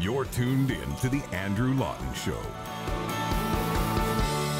You're tuned in to The Andrew Lawton Show.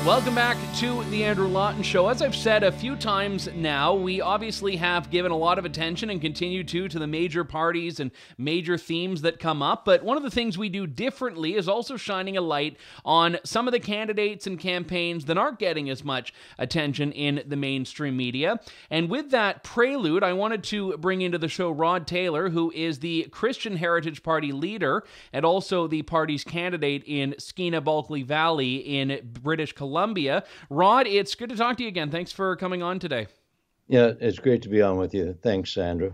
Welcome back to The Andrew Lawton Show. As I've said a few times now, we obviously have given a lot of attention and continue to the major parties and major themes that come up. But one of the things we do differently is also shining a light on some of the candidates and campaigns that aren't getting as much attention in the mainstream media. And with that prelude, I wanted to bring into the show Rod Taylor, who is the Christian Heritage Party leader and also the party's candidate in Skeena-Bulkley Valley in British Columbia. Rod, it's good to talk to you again. Thanks for coming on today. Yeah, it's great to be on with you. Thanks, Andrew.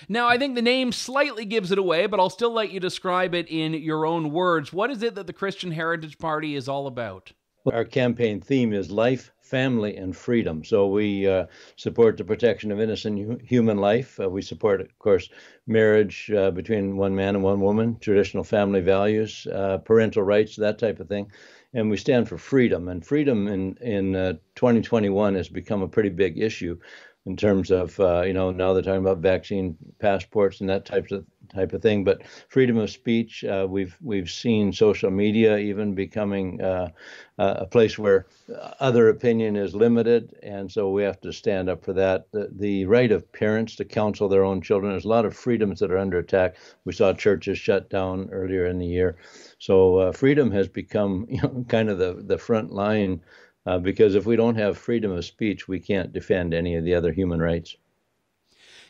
Now, I think the name slightly gives it away, but I'll still let you describe it in your own words. What is it that the Christian Heritage Party is all about? Our campaign theme is life, family, and freedom. So we support the protection of innocent human life. We support, of course, marriage between one man and one woman, traditional family values, parental rights, that type of thing. And we stand for freedom. And freedom in 2021 has become a pretty big issue in terms of, now they're talking about vaccine passports and that type of thing. But freedom of speech, we've seen social media even becoming a place where other opinion is limited. And so we have to stand up for that. The right of parents to counsel their own children, there's a lot of freedoms that are under attack. We saw churches shut down earlier in the year. So freedom has become kind of the front line because if we don't have freedom of speech, we can't defend any of the other human rights.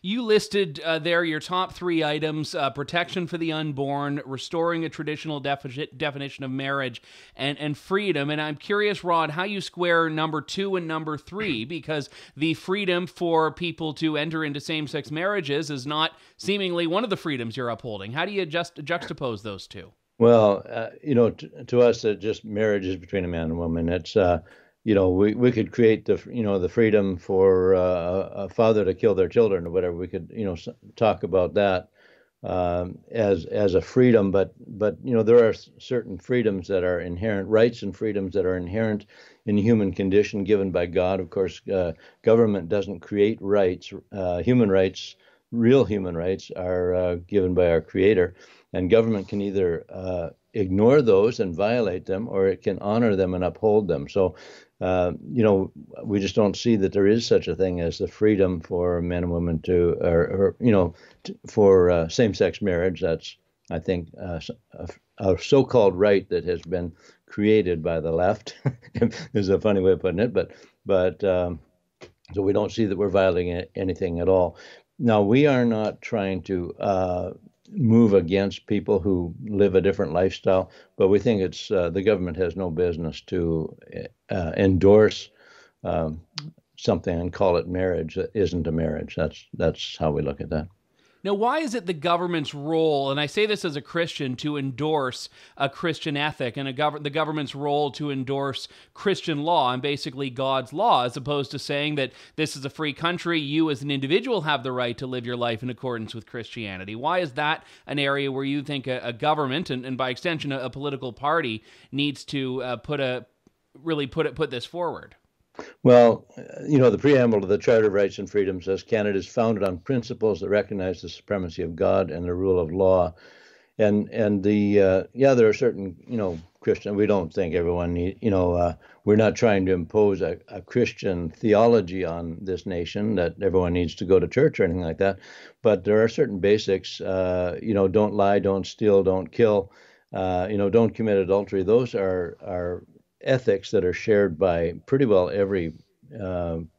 You listed there your top three items: protection for the unborn, restoring a traditional definition of marriage, and freedom. And I'm curious, Rod, how you square number 2 and number 3, because the freedom for people to enter into same-sex marriages is not seemingly one of the freedoms you're upholding. How do you juxtapose those two? Well, to us, just marriage is between a man and a woman. It's we could create the freedom for a father to kill their children or whatever. We could talk about that as a freedom, but there are certain freedoms that are inherent, rights and freedoms that are inherent in the human condition given by God. Of course, government doesn't create rights. Human rights, real human rights, are given by our Creator, and government can either ignore those and violate them, or it can honor them and uphold them. So, we just don't see that there is such a thing as the freedom for men and women for same-sex marriage. That's, I think, a so-called right that has been created by the left. Is a funny way of putting it, but so we don't see that we're violating anything at all. Now, we are not trying to move against people who live a different lifestyle, but we think it's the government has no business to endorse something and call it marriage that isn't a marriage. That's how we look at that. Now, why is it the government's role, and I say this as a Christian, to endorse a Christian ethic and the government's role to endorse Christian law and basically God's law, as opposed to saying that this is a free country, you as an individual have the right to live your life in accordance with Christianity? Why is that an area where you think a government, and by extension a political party, needs to put this forward? Well, the preamble to the Charter of Rights and Freedoms says Canada is founded on principles that recognize the supremacy of God and the rule of law. And there are certain, Christian, we don't think everyone we're not trying to impose a Christian theology on this nation that everyone needs to go to church or anything like that. But there are certain basics, don't lie, don't steal, don't kill, don't commit adultery. Those are ethics that are shared by pretty well every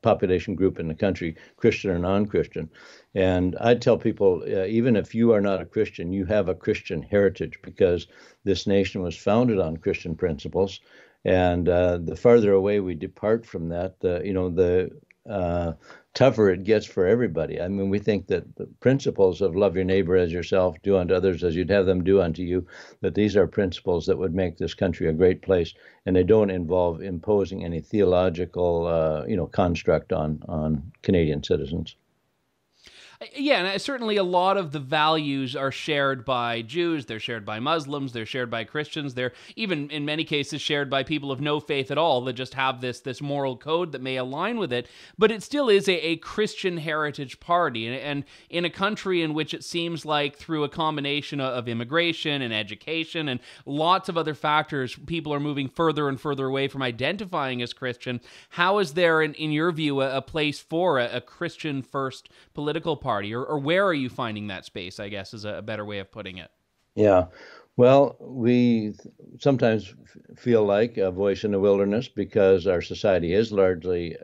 population group in the country, Christian or non-Christian. And I tell people, even if you are not a Christian, you have a Christian heritage, because this nation was founded on Christian principles. And the farther away we depart from that, the tougher it gets for everybody. I mean, we think that the principles of love your neighbor as yourself, do unto others as you'd have them do unto you, that these are principles that would make this country a great place, and they don't involve imposing any theological, construct on Canadian citizens. Yeah, and certainly a lot of the values are shared by Jews, they're shared by Muslims, they're shared by Christians, they're even in many cases shared by people of no faith at all that just have this moral code that may align with it, but it still is a Christian heritage party. And in a country in which it seems like through a combination of immigration and education and lots of other factors, people are moving further and further away from identifying as Christian, how is there, in your view, a place for a Christian first political party, or where are you finding that space, I guess, is a better way of putting it? Yeah. Well, we sometimes feel like a voice in the wilderness because our society has largely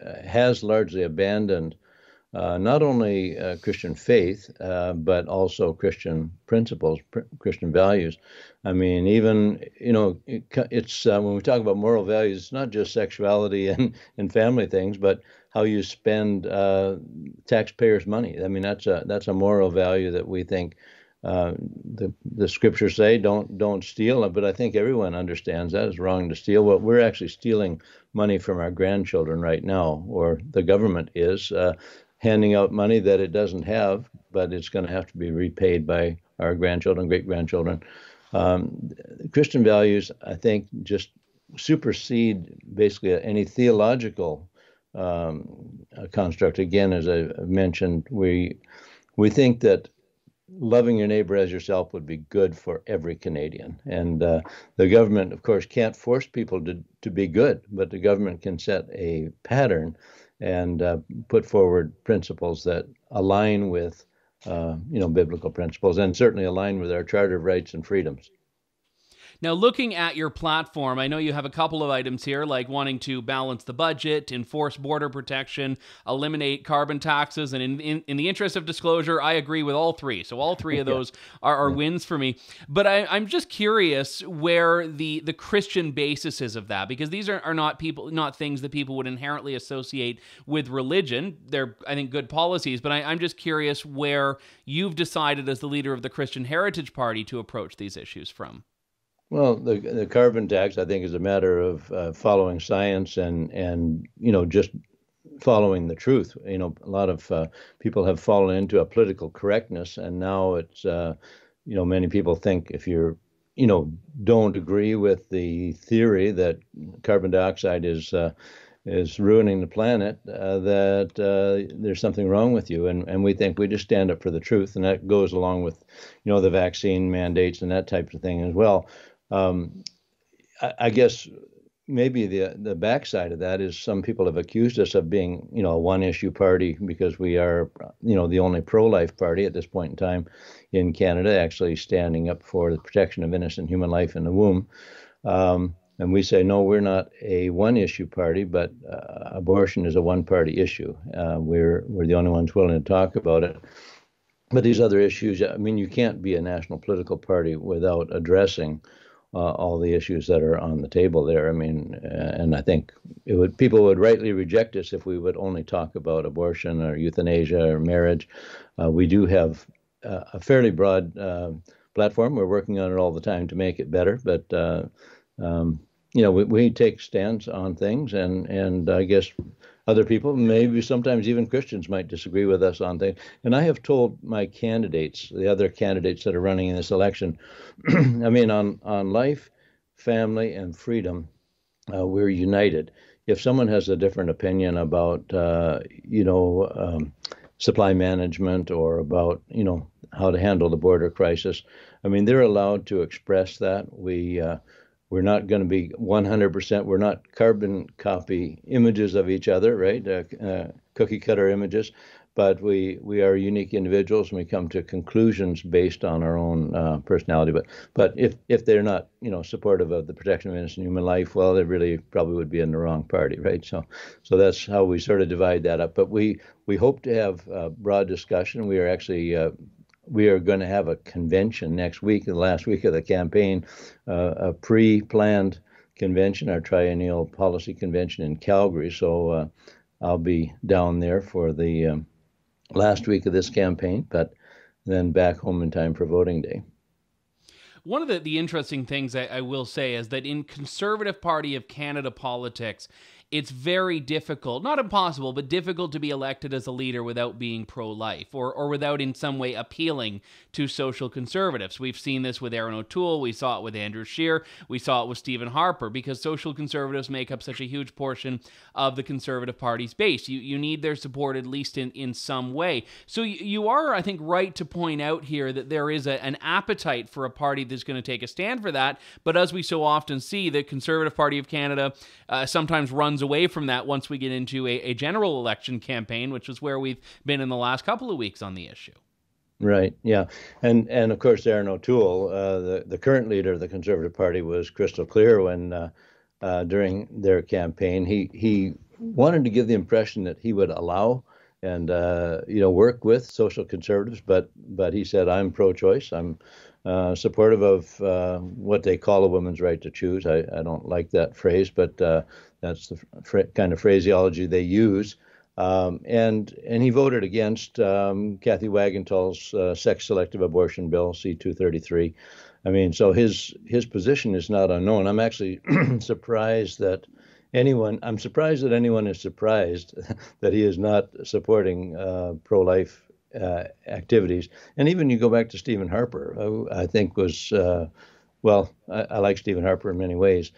abandoned not only Christian faith, but also Christian principles, Christian values. I mean, even, it's when we talk about moral values, it's not just sexuality and family things, but how you spend taxpayers' money. I mean, that's a moral value that we think the scriptures say don't steal, but I think everyone understands that is wrong to steal. Well, we're actually stealing money from our grandchildren right now, or the government is handing out money that it doesn't have, but it's going to have to be repaid by our grandchildren, great-grandchildren. Christian values, I think, just supersede basically any theological construct. Again, as I mentioned, we think that loving your neighbor as yourself would be good for every Canadian. And the government, of course, can't force people to be good, but the government can set a pattern and put forward principles that align with, biblical principles, and certainly align with our Charter of Rights and Freedoms. Now, looking at your platform, I know you have a couple of items here, like wanting to balance the budget, enforce border protection, eliminate carbon taxes, and in the interest of disclosure, I agree with all three. So all three of those are wins for me. But I'm just curious where the Christian basis is of that, because these are not things that people would inherently associate with religion. They're, I think, good policies, but I'm just curious where you've decided as the leader of the Christian Heritage Party to approach these issues from. Well, the carbon tax, I think, is a matter of following science and just following the truth. A lot of people have fallen into a political correctness, and now it's many people think if you're don't agree with the theory that carbon dioxide is ruining the planet, that there's something wrong with you. And we think we just stand up for the truth, and that goes along with the vaccine mandates and that type of thing as well. I guess maybe the backside of that is some people have accused us of being, a one-issue party because we are, the only pro-life party at this point in time in Canada, actually standing up for the protection of innocent human life in the womb. And we say, no, we're not a one-issue party, but abortion is a one-party issue. We're the only ones willing to talk about it. But these other issues, I mean, you can't be a national political party without addressing all the issues that are on the table there. I mean, and I think people would rightly reject us if we would only talk about abortion or euthanasia or marriage. We do have a fairly broad platform. We're working on it all the time to make it better. But we take stands on things, and I guess other people, maybe sometimes even Christians, might disagree with us on things. And I have told my candidates, the other candidates that are running in this election, I mean, on life, family, and freedom, we're united. If someone has a different opinion about, supply management or about, how to handle the border crisis, I mean, they're allowed to express that. We're not going to be 100%. We're not carbon copy images of each other, right? Cookie cutter images, but we are unique individuals, and we come to conclusions based on our own personality. But if they're not, supportive of the protection of innocent human life, well, they really probably would be in the wrong party, right? So that's how we sort of divide that up. But we hope to have a broad discussion. We are actually we are going to have a convention next week, the last week of the campaign, a pre-planned convention, our triennial policy convention in Calgary. So I'll be down there for the last week of this campaign, but then back home in time for voting day. One of the interesting things I will say is that in Conservative Party of Canada politics, it's very difficult, not impossible, but difficult to be elected as a leader without being pro-life or without in some way appealing to social conservatives. We've seen this with Aaron O'Toole. We saw it with Andrew Scheer. We saw it with Stephen Harper, because social conservatives make up such a huge portion of the Conservative Party's base. You need their support at least in some way. So you are, I think, right to point out here that there is an appetite for a party that's going to take a stand for that. But as we so often see, the Conservative Party of Canada sometimes runs away from that once we get into a general election campaign, which is where we've been in the last couple of weeks on the issue. Right. Yeah. And of course, Aaron O'Toole, the current leader of the Conservative Party, was crystal clear when during their campaign, he wanted to give the impression that he would allow and work with social conservatives, but he said, I'm pro-choice. I'm supportive of what they call a woman's right to choose. I don't like that phrase, but that's the kind of phraseology they use. And he voted against Kathy Wagenthal's sex-selective abortion bill, C-233. I mean, so his position is not unknown. I'm actually surprised that anyone is surprised that he is not supporting pro-life activities. And even you go back to Stephen Harper, who I think was, I like Stephen Harper in many ways,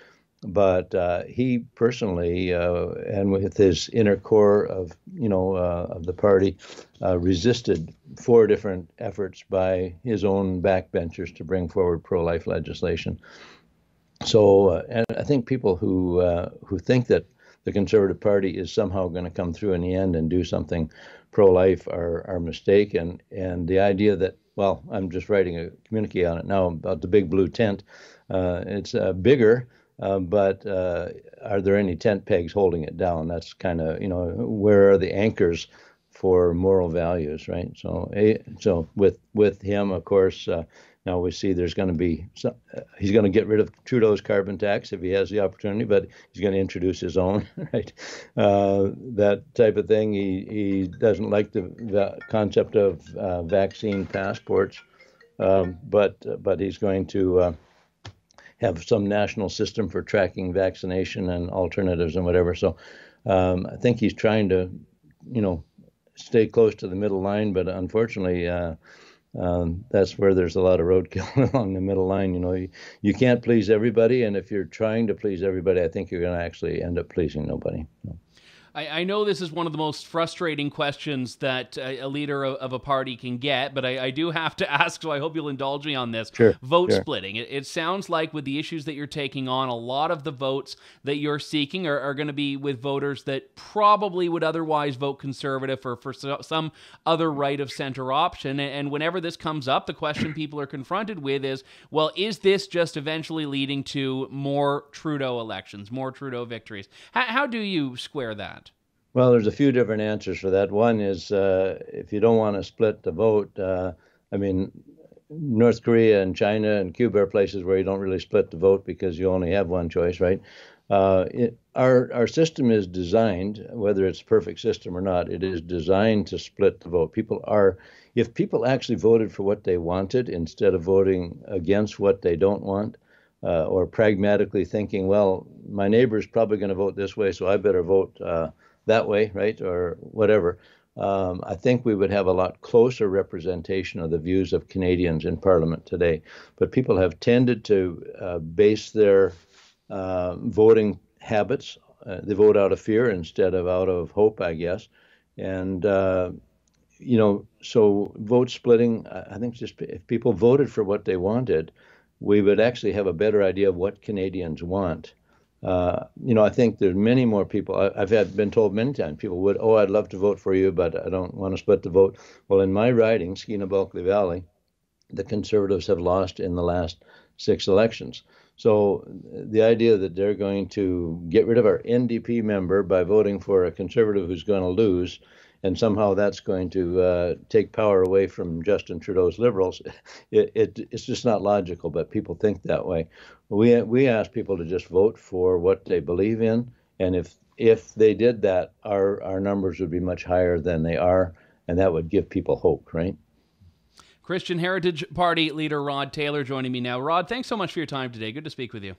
but he personally, and with his inner core of the party, resisted 4 different efforts by his own backbenchers to bring forward pro-life legislation. So, and I think people who think that the Conservative Party is somehow going to come through in the end and do something pro-life are mistaken. And the idea that, well, I'm just writing a communique on it now about the big blue tent. It's bigger, but are there any tent pegs holding it down? That's kind of, where are the anchors for moral values, right? So with him, of course, now we see there's going to be he's going to get rid of Trudeau's carbon tax if he has the opportunity, but he's going to introduce his own, right? That type of thing. He doesn't like the concept of vaccine passports, but he's going to have some national system for tracking vaccination and alternatives and whatever. So I think he's trying to, stay close to the middle line, but unfortunately, that's where there's a lot of roadkill along the middle line. You can't please everybody, and if you're trying to please everybody, I think you're going to actually end up pleasing nobody. I know this is one of the most frustrating questions that a leader of a party can get, but I do have to ask, so I hope you'll indulge me on this. Sure, vote sure. splitting. It sounds like with the issues that you're taking on, a lot of the votes that you're seeking are going to be with voters that probably would otherwise vote Conservative or for some other right-of-center option. And whenever this comes up, the question people are confronted with is, well, is this just eventually leading to more Trudeau elections, more Trudeau victories? How do you square that? Well, there's a few different answers for that. One is if you don't want to split the vote, North Korea and China and Cuba are places where you don't really split the vote because you only have one choice, right? Our system is designed, whether it's a perfect system or not, it is designed to split the vote. If people actually voted for what they wanted instead of voting against what they don't want, or pragmatically thinking, well, my neighbor's probably going to vote this way, so I better vote that way, right, or whatever, I think we would have a lot closer representation of the views of Canadians in Parliament today. But people have tended to base their voting habits. They vote out of fear instead of out of hope, I guess. And, so vote splitting, I think just if people voted for what they wanted, we would actually have a better idea of what Canadians want. I think there's many more people. I've been told many times people would, I'd love to vote for you, but I don't want to split the vote. Well, in my riding, Skeena-Bulkley Valley, the Conservatives have lost in the last 6 elections. So the idea that they're going to get rid of our NDP member by voting for a Conservative who's going to lose, and somehow that's going to take power away from Justin Trudeau's Liberals, it's just not logical, but people think that way. We ask people to just vote for what they believe in, and if they did that, our numbers would be much higher than they are, and that would give people hope, right? Christian Heritage Party leader Rod Taylor joining me now. Rod, thanks so much for your time today. Good to speak with you.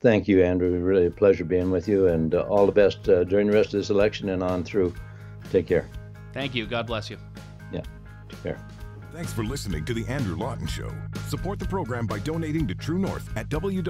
Thank you, Andrew. Really a pleasure being with you, and all the best during the rest of this election and on through. Take care. Thank you. God bless you. Yeah, take care. Thanks for listening to The Andrew Lawton Show. Support the program by donating to True North at www.tnc.news.